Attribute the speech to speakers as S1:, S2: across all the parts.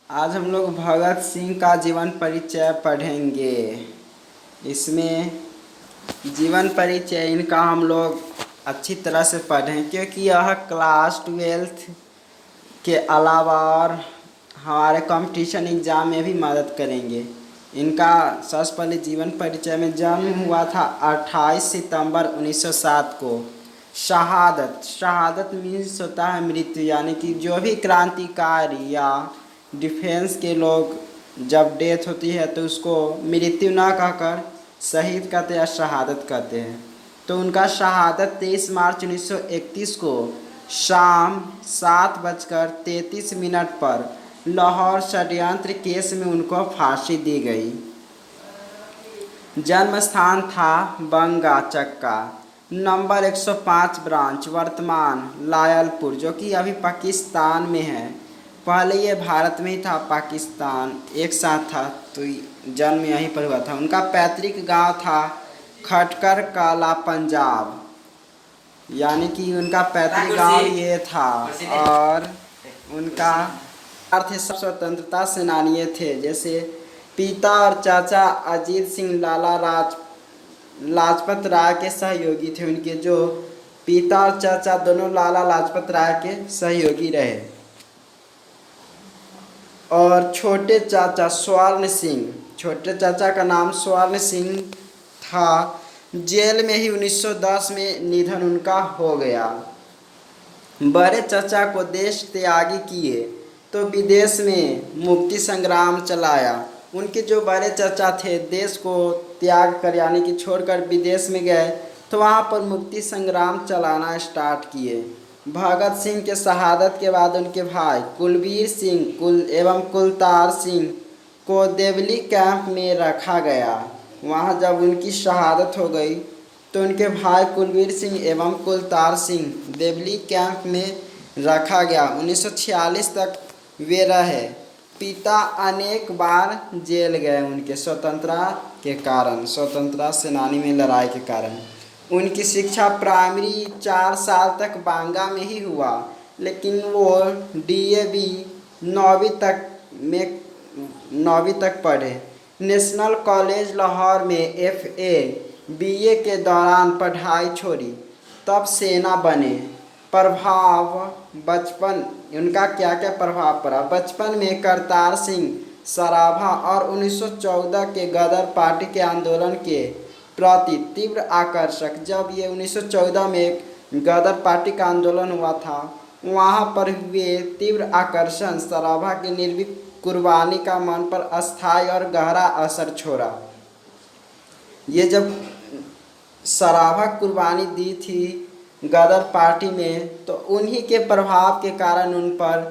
S1: आज हम लोग भगत सिंह का जीवन परिचय पढ़ेंगे। इसमें जीवन परिचय इनका हम लोग अच्छी तरह से पढ़ें, क्योंकि यह क्लास 12th के अलावा और हमारे कंपटीशन एग्ज़ाम में भी मदद करेंगे। इनका सबसे पहले जीवन परिचय में जन्म हुआ था 28 सितंबर 1907 को। शहादत शहादत मीन्स होता है मृत्यु, यानी कि जो भी क्रांतिकारी या डिफेंस के लोग जब डेथ होती है तो उसको मृत्यु ना कहकर शहीद कहते हैं या शहादत कहते हैं। तो उनका शहादत 23 मार्च 1931 को शाम 7:33 पर लाहौर षड्यंत्र केस में उनको फांसी दी गई। जन्म स्थान था बंगा चक्का, नंबर 105 ब्रांच, वर्तमान लायलपुर, जो कि अभी पाकिस्तान में है। पहले ये भारत में ही था, पाकिस्तान एक साथ था, तो जन्म यहीं पर हुआ था। उनका पैतृक गांव था खटकर कला, पंजाब, यानी कि उनका पैतृक गांव ये था। और उनका अर्थ सब स्वतंत्रता सेनानी थे, जैसे पिता और चाचा अजीत सिंह लाला लाजपत राय के सहयोगी थे। उनके जो पिता और चाचा दोनों लाला लाजपत राय के सहयोगी रहे। और छोटे चाचा स्वर्ण सिंह, छोटे चाचा का नाम स्वर्ण सिंह था। जेल में ही 1910 में निधन उनका हो गया। बड़े चाचा को देश त्यागी किए तो विदेश में मुक्ति संग्राम चलाया। उनके जो बड़े चाचा थे देश को त्याग कर यानी कि छोड़कर विदेश में गए तो वहाँ पर मुक्ति संग्राम चलाना स्टार्ट किए। भगत सिंह के शहादत के बाद उनके भाई कुलबीर सिंह एवं कुलतार सिंह को देवली कैंप में रखा गया। वहाँ जब उनकी शहादत हो गई तो उनके भाई कुलबीर सिंह एवं कुलतार सिंह देवली कैंप में रखा गया। 1946 तक वे रहे। पिता अनेक बार जेल गए उनके स्वतंत्रता के कारण, स्वतंत्रता सेनानी में लड़ाई के कारण। उनकी शिक्षा प्राइमरी 4 साल तक बांगा में ही हुआ, लेकिन वो डीएवी 9वीं तक पढ़े। नेशनल कॉलेज लाहौर में एफए बीए के दौरान पढ़ाई छोड़ी, तब सेना बने। प्रभाव बचपन, उनका क्या क्या प्रभाव पड़ा। बचपन में करतार सिंह सराभा और 1914 के गदर पार्टी के आंदोलन के प्रति तीव्र आकर्षक। जब ये 1914 में गदर पार्टी का आंदोलन हुआ था, वहाँ पर वे तीव्र आकर्षण सराभा की निर्भीक कुर्बानी का मन पर अस्थायी और गहरा असर छोड़ा। ये जब सराभा कुर्बानी दी थी गदर पार्टी में, तो उन्हीं के प्रभाव के कारण उन पर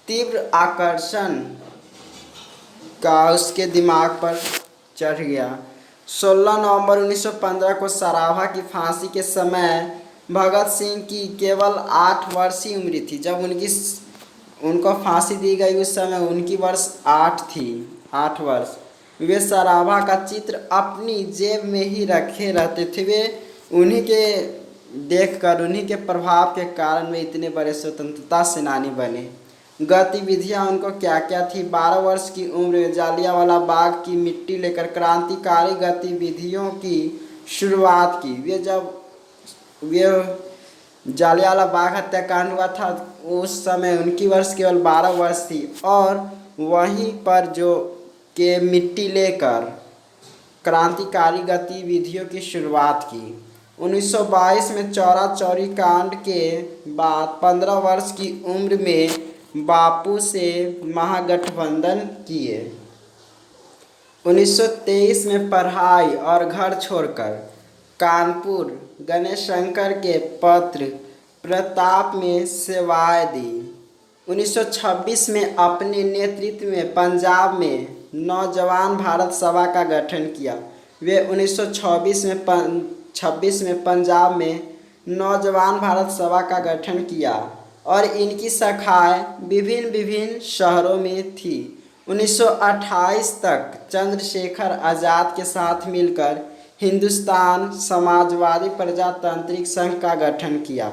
S1: तीव्र आकर्षण का उसके दिमाग पर चढ़ गया। 16 नवंबर 1915 को सराभा की फांसी के समय भगत सिंह की केवल 8 वर्ष की उम्र थी। जब उनको फांसी दी गई उस समय उनकी वर्ष 8 थी, 8 वर्ष। वे सराभा का चित्र अपनी जेब में ही रखे रहते थे। वे उन्हीं के देखकर, उन्हीं के प्रभाव के कारण वे इतने बड़े स्वतंत्रता सेनानी बने। गतिविधियां उनको क्या क्या थी। 12 वर्ष की उम्र में जालियांवाला बाग की मिट्टी लेकर क्रांतिकारी गतिविधियों की शुरुआत की। वे जालियांवाला बाग हत्याकांड हुआ था उस समय उनकी वर्ष केवल 12 वर्ष थी, और वहीं पर जो के मिट्टी लेकर क्रांतिकारी गतिविधियों की शुरुआत की। 1922 में चौरा चौरी कांड के बाद 15 वर्ष की उम्र में बापू से महागठबंधन किए। 1923 में पढ़ाई और घर छोड़कर कानपुर गणेश शंकर के पत्र प्रताप में सेवाएं दी। 1926 में अपने नेतृत्व में पंजाब में नौजवान भारत सभा का गठन किया। वे 1926 में पंजाब में नौजवान भारत सभा का गठन किया और इनकी शाखाएं विभिन्न शहरों में थी। 1928 तक चंद्रशेखर आज़ाद के साथ मिलकर हिंदुस्तान समाजवादी प्रजातांत्रिक संघ का गठन किया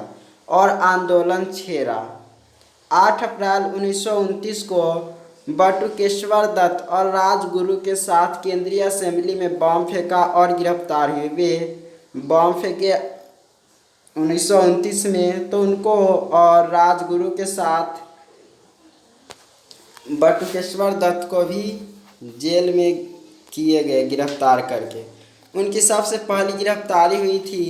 S1: और आंदोलन छेड़ा। 8 अप्रैल 1929 को बटुकेश्वर दत्त और राजगुरु के साथ केंद्रीय असेंबली में बम फेंका और गिरफ्तार हुए। वे बम फेंके 1929 में, तो उनको और राजगुरु के साथ बटुकेश्वर दत्त को भी जेल में किए गए गिरफ्तार करके। उनकी सबसे पहली गिरफ्तारी हुई थी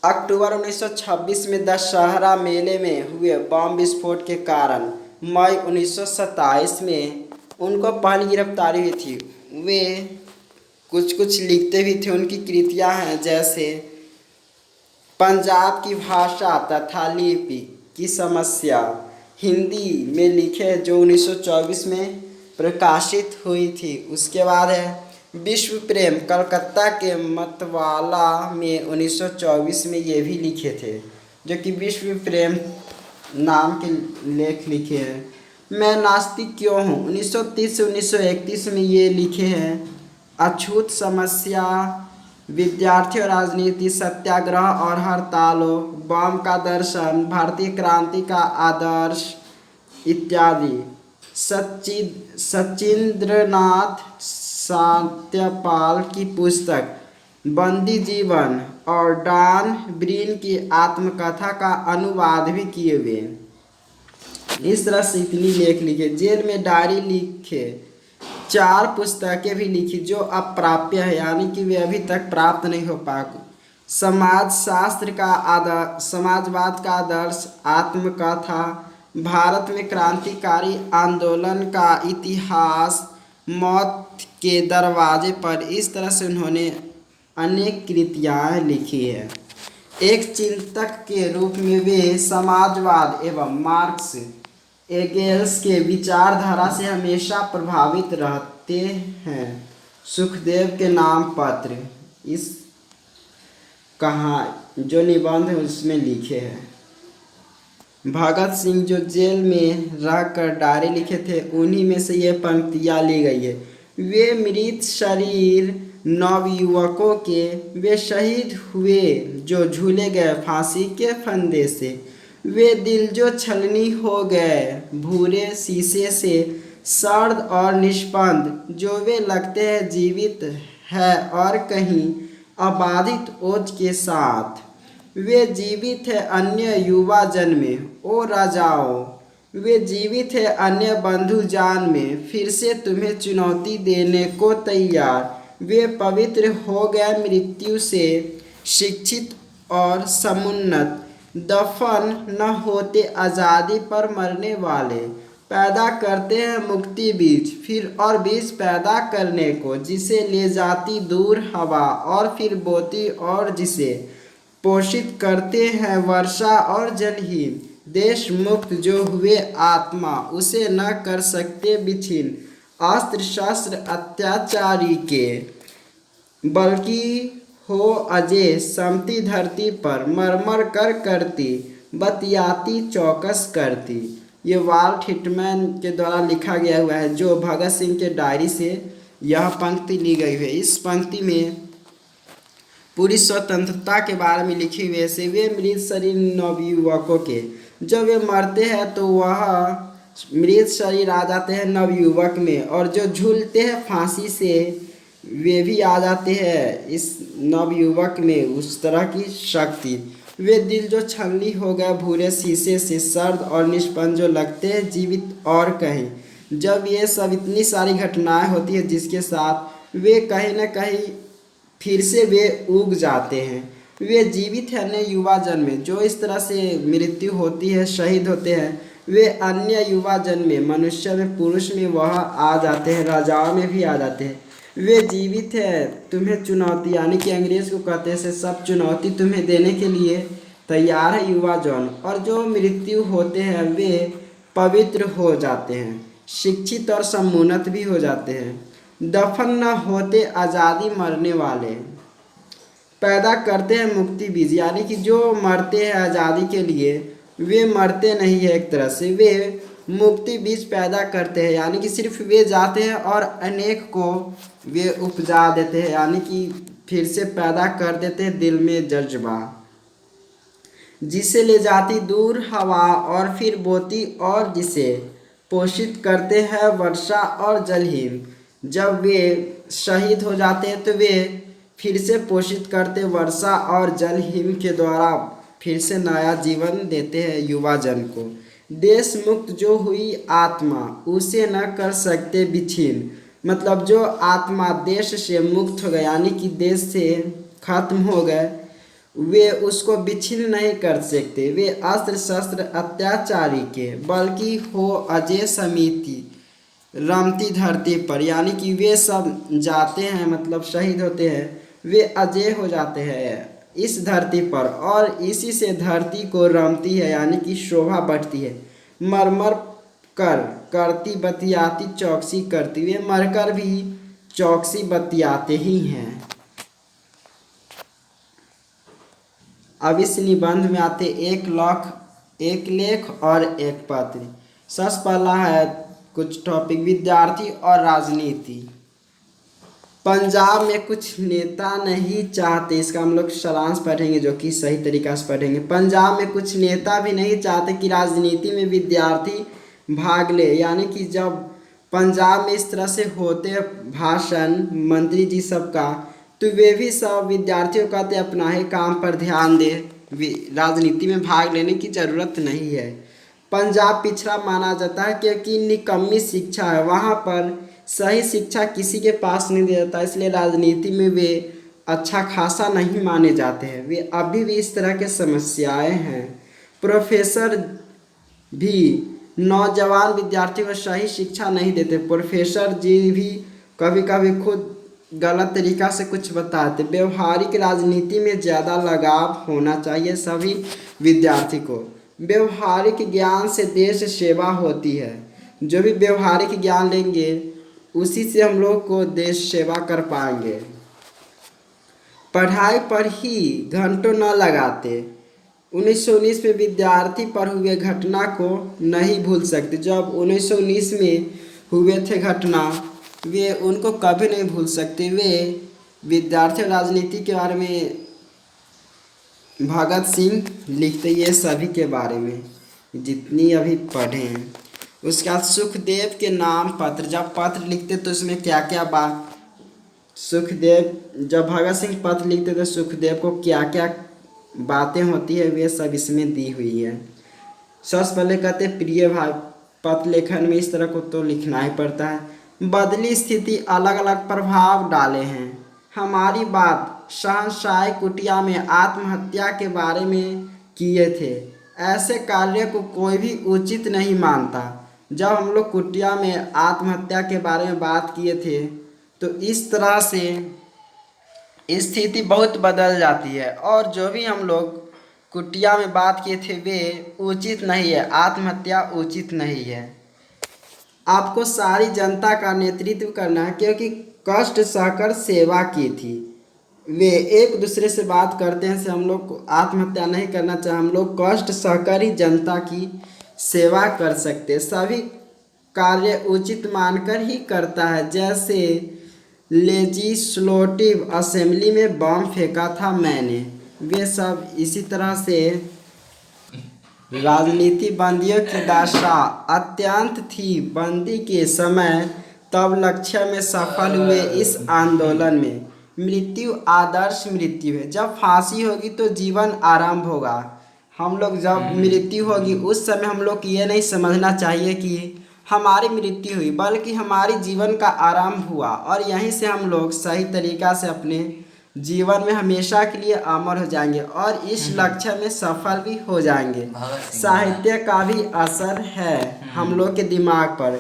S1: अक्टूबर 1926 में दशहरा मेले में हुए बम विस्फोट के कारण। मई 1927 में उनको पहली गिरफ्तारी हुई थी। वे कुछ कुछ लिखते भी थे। उनकी कृतियां हैं जैसे पंजाब की भाषा तथा लिपि की समस्या, हिंदी में लिखे, जो 1924 में प्रकाशित हुई थी। उसके बाद है विश्व प्रेम, कलकत्ता के मतवाला में 1924 में ये भी लिखे थे, जो कि विश्व प्रेम नाम के लेख लिखे हैं। मैं नास्तिक क्यों हूँ 1930 से 1931 में ये लिखे हैं। अछूत समस्या, विद्यार्थी और राजनीति, सत्याग्रह और हड़तालों, बम का दर्शन, भारतीय क्रांति का आदर्श इत्यादि। सचिंद्रनाथ सत्यपाल की पुस्तक बंदी जीवन और डॉन ब्रीन की आत्मकथा का अनुवाद भी किए हुए। इस तरह से इतनी लेख लिखे। जेल में डायरी लिखे, 4 पुस्तकें भी लिखी जो अप्राप्य है, यानी कि वे अभी तक प्राप्त नहीं हो पाए। समाज शास्त्र का आदर्श, समाजवाद का आदर्श, आत्मकथा, भारत में क्रांतिकारी आंदोलन का इतिहास, मौत के दरवाजे पर। इस तरह से उन्होंने अनेक कृतियाँ लिखी है। एक चिंतक के रूप में वे समाजवाद एवं मार्क्स एंगेल्स के विचारधारा से हमेशा प्रभावित रहते हैं। सुखदेव के नाम पत्र, इस कहाँ जो निबंध है उसमें लिखे हैं। भगत सिंह जो जेल में रहकर डायरी लिखे थे, उन्हीं में से ये पंक्तियाँ ली गई है। वे मृत शरीर नवयुवकों के, वे शहीद हुए जो झूले गए फांसी के फंदे से। वे दिल जो छलनी हो गए भूरे शीशे से, सर्द और निष्पंद जो वे लगते हैं जीवित है और कहीं अबाधित ओज के साथ। वे जीवित है अन्य युवा जन में ओ राजाओं, वे जीवित है अन्य बंधु जान में, फिर से तुम्हें चुनौती देने को तैयार। वे पवित्र हो गए मृत्यु से, शिक्षित और समुन्नत, दफन न होते आज़ादी पर मरने वाले। पैदा करते हैं मुक्ति बीज, फिर और बीज पैदा करने को, जिसे ले जाती दूर हवा और फिर बोती, और जिसे पोषित करते हैं वर्षा और जलहीन। देश मुक्त जो हुए आत्मा, उसे न कर सकते विच्छिन्न अस्त्र शस्त्र अत्याचारी के, बल्कि हो अजय समती धरती पर, मरमर कर करती बतियाती चौकस करती। ये वाल्ट हिटमैन के द्वारा लिखा गया हुआ है, जो भगत सिंह के डायरी से यह पंक्ति ली गई है। इस पंक्ति में पूरी स्वतंत्रता के बारे में लिखी हुई है। वे मृत शरीर नवयुवकों के, जब वे मरते हैं तो वह मृत शरीर आ जाते हैं नवयुवक में, और जो झूलते हैं फांसी से वे भी आ जाते हैं इस नवयुवक में, उस तरह की शक्ति। वे दिल जो छलनी हो गए भूरे शीशे से, सर्द और निष्पन्न जो लगते हैं जीवित और कहीं। जब ये सब इतनी सारी घटनाएं होती है जिसके साथ वे कहीं न कहीं फिर से वे उग जाते हैं। वे जीवित है अन्य युवा जन में, जो इस तरह से मृत्यु होती है, शहीद होते हैं, वे अन्य युवा जन में, मनुष्य में, पुरुष में वह आ जाते हैं, राजाओं में भी आ जाते हैं। वे जीवित है तुम्हें चुनौती, यानी कि अंग्रेज को कहते हैं सब चुनौती तुम्हें देने के लिए तैयार है युवा जन। और जो मृत्यु होते हैं वे पवित्र हो जाते हैं, शिक्षित और समुन्नत भी हो जाते हैं, दफन न होते आज़ादी मरने वाले, पैदा करते हैं मुक्ति बीज, यानी कि जो मरते हैं आज़ादी के लिए वे मरते नहीं है, एक तरह से वे मुक्ति बीज पैदा करते हैं, यानी कि सिर्फ वे जाते हैं और अनेक को वे उपजा देते हैं, यानी कि फिर से पैदा कर देते हैं दिल में जज्बा, जिसे ले जाती दूर हवा और फिर बोती, और जिसे पोषित करते हैं वर्षा और जल हिम। जब वे शहीद हो जाते हैं तो वे फिर से पोषित करते वर्षा और जल हिम के द्वारा फिर से नया जीवन देते हैं युवा जन को। देश मुक्त जो हुई आत्मा उसे न कर सकते विच्छिन्न। मतलब जो आत्मा देश से मुक्त हो गए यानी कि देश से खत्म हो गए, वे उसको विच्छिन्न नहीं कर सकते। वे अस्त्र शस्त्र अत्याचारी के बल्कि हो अजय समिति रमती धरती पर, यानी कि वे सब जाते हैं मतलब शहीद होते हैं, वे अजय हो जाते हैं इस धरती पर और इसी से धरती को रमती है यानी कि शोभा बढ़ती है। मरमर कर करती बतियाती चौकसी करती, वे मरकर भी चौकसी बतियाते ही हैं। अब इस निबंध में आते एक लेख और एक पत्र। सबसे पहला है कुछ टॉपिक विद्यार्थी और राजनीति। पंजाब में कुछ नेता नहीं चाहते, इसका हम लोग सारांश पढ़ेंगे जो कि सही तरीका से पढ़ेंगे। पंजाब में कुछ नेता भी नहीं चाहते कि राजनीति में विद्यार्थी भाग ले, यानी कि जब पंजाब में इस तरह से होते भाषण मंत्री जी सबका, तो वे भी सब विद्यार्थियों का तो अपना ही काम पर ध्यान दे, राजनीति में भाग लेने की ज़रूरत नहीं है। पंजाब पिछड़ा माना जाता है क्योंकि निकम्मी शिक्षा है, वहाँ पर सही शिक्षा किसी के पास नहीं दिया जाता, इसलिए राजनीति में वे अच्छा खासा नहीं माने जाते हैं। वे अभी भी इस तरह के समस्याएं हैं। प्रोफेसर भी नौजवान विद्यार्थियों को सही शिक्षा नहीं देते। प्रोफेसर जी भी कभी कभी खुद गलत तरीका से कुछ बताते। व्यवहारिक राजनीति में ज़्यादा लगाव होना चाहिए सभी विद्यार्थी को। व्यवहारिक ज्ञान से देश सेवा होती है। जो भी व्यवहारिक ज्ञान लेंगे उसी से हम लोग को देश सेवा कर पाएंगे। पढ़ाई पर ही घंटों न लगाते। 1919 में विद्यार्थी पर हुए घटना को नहीं भूल सकते। जब 1919 में हुए थे घटना, वे उनको कभी नहीं भूल सकते। वे विद्यार्थी राजनीति के बारे में भगत सिंह लिखते, ये सभी के बारे में जितनी अभी पढ़े हैं। उसके बाद सुखदेव के नाम पत्र, जब पत्र लिखते तो उसमें क्या क्या बात, सुखदेव जब भगत सिंह पत्र लिखते तो सुखदेव को क्या क्या बातें होती है वे सब इसमें दी हुई है। सबसे पहले कहते प्रिय भाई, पत्र लेखन में इस तरह को तो लिखना ही पड़ता है। बदली स्थिति अलग अलग प्रभाव डाले हैं। हमारी बात शहंशाही कुटिया में आत्महत्या के बारे में किए थे। ऐसे कार्य को कोई भी उचित नहीं मानता। जब हम लोग कुटिया में आत्महत्या के बारे में बात किए थे तो इस तरह से स्थिति बहुत बदल जाती है और जो भी हम लोग कुटिया में बात किए थे वे उचित नहीं है, आत्महत्या उचित नहीं है। आपको सारी जनता का नेतृत्व करना है क्योंकि कष्ट सहकर सेवा की थी। वे एक दूसरे से बात करते हैं से हम लोग को आत्महत्या नहीं करना चाहिए, हम लोग कष्ट सहकर ही जनता की सेवा कर सकते। सभी कार्य उचित मानकर ही करता है। जैसे लेजिस्लेटिव असेंबली में बम फेंका था मैंने, वे सब इसी तरह से। राजनीति बंदियों की दशा अत्यंत थी बंदी के समय, तब लक्ष्य में सफल हुए इस आंदोलन में। मृत्यु आदर्श मृत्यु है। जब फांसी होगी तो जीवन आरंभ होगा। हम लोग जब मृत्यु होगी उस समय हम लोग को ये नहीं समझना चाहिए कि हमारी मृत्यु हुई, बल्कि हमारी जीवन का आरंभ हुआ और यहीं से हम लोग सही तरीका से अपने जीवन में हमेशा के लिए अमर हो जाएंगे और इस लक्ष्य में सफल भी हो जाएंगे। साहित्य का भी असर है हम लोग के दिमाग पर।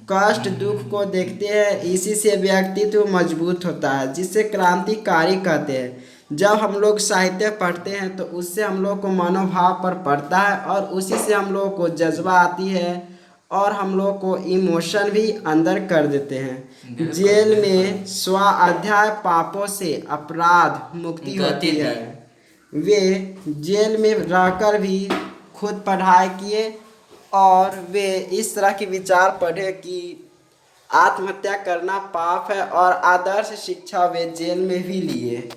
S1: कष्ट दुख को देखते हैं, इसी से व्यक्तित्व मजबूत होता है, जिसे क्रांतिकारी कहते हैं। जब हम लोग साहित्य पढ़ते हैं तो उससे हम लोग को मनोभाव पर पड़ता है और उसी से हम लोग को जज्बा आती है और हम लोग को इमोशन भी अंदर कर देते हैं। जेल में स्वाध्याय पापों से अपराध मुक्ति होती है। वे जेल में रहकर भी खुद पढ़ाई किए और वे इस तरह के विचार पढ़े कि आत्महत्या करना पाप है और आदर्श शिक्षा वे जेल में भी लिए।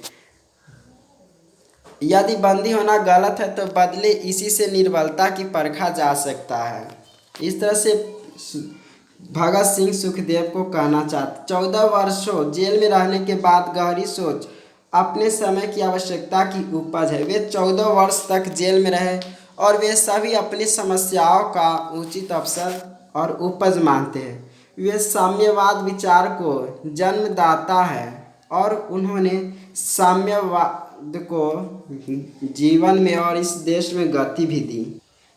S1: यदि बंदी होना गलत है तो बदले इसी से निर्बलता की परखा जा सकता है। इस तरह से भगत सिंह सुखदेव को कहना चाहते। 14 वर्षों जेल में रहने के बाद गहरी सोच अपने समय की आवश्यकता की उपज है। वे 14 वर्ष तक जेल में रहे और वे सभी अपनी समस्याओं का उचित अवसर और उपज मानते हैं। वे साम्यवाद विचार को जन्मदाता है और उन्होंने साम्यवाद को जीवन में और इस देश में गति भी दी।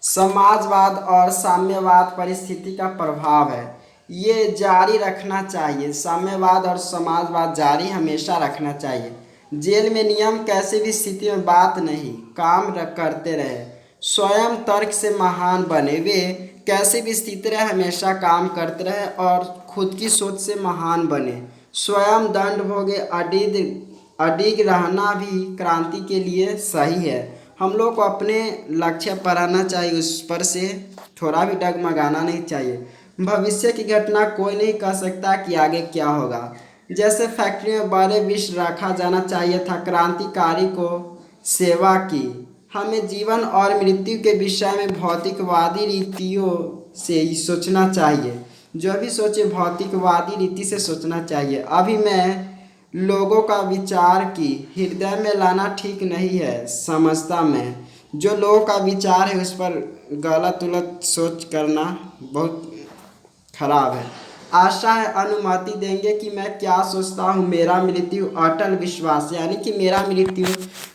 S1: समाजवाद और साम्यवाद परिस्थिति का प्रभाव है, ये जारी रखना चाहिए। साम्यवाद और समाजवाद जारी हमेशा रखना चाहिए। जेल में नियम कैसे भी स्थिति में बात नहीं, काम करते रहे, स्वयं तर्क से महान बने। वे कैसे भी स्थिति रहे हमेशा काम करते रहे और खुद की सोच से महान बने। स्वयं दंड भोगे, अडिग रहना भी क्रांति के लिए सही है। हम लोग को अपने लक्ष्य पर रहना चाहिए, उस पर से थोड़ा भी डगमगाना नहीं चाहिए। भविष्य की घटना कोई नहीं कह सकता कि आगे क्या होगा। जैसे फैक्ट्री में बड़े विष रखा जाना चाहिए था, क्रांतिकारी को सेवा की। हमें जीवन और मृत्यु के विषय में भौतिकवादी रीतियों से ही सोचना चाहिए। जो भी सोचे भौतिकवादी रीति से सोचना चाहिए। अभी मैं लोगों का विचार की हृदय में लाना ठीक नहीं है, समझता मैं। जो लोगों का विचार है उस पर गलत उलट सोच करना बहुत खराब है। आशा है अनुमति देंगे कि मैं क्या सोचता हूँ। मेरा मृत्यु अटल विश्वास, यानी कि मेरा मृत्यु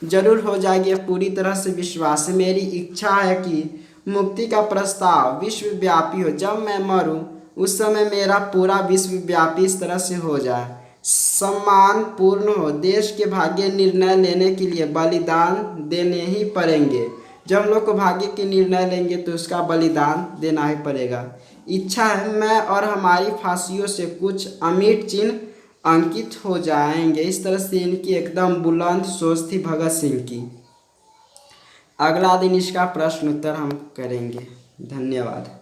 S1: जरूर हो जाएगी, यह पूरी तरह से विश्वास है। मेरी इच्छा है कि मुक्ति का प्रस्ताव विश्वव्यापी हो। जब मैं मरूं उस समय मेरा पूरा विश्वव्यापी इस तरह से हो जाए, सम्मान पूर्ण हो। देश के भाग्य निर्णय लेने के लिए बलिदान देने ही पड़ेंगे। जब हम लोग को भाग्य के निर्णय लेंगे तो उसका बलिदान देना ही पड़ेगा। इच्छा है मैं और हमारी फांसियों से कुछ अमिट चिन्ह अंकित हो जाएंगे। इस तरह से इनकी एकदम बुलंद सोच थी भगत सिंह की। अगला दिन इसका प्रश्न उत्तर हम करेंगे। धन्यवाद।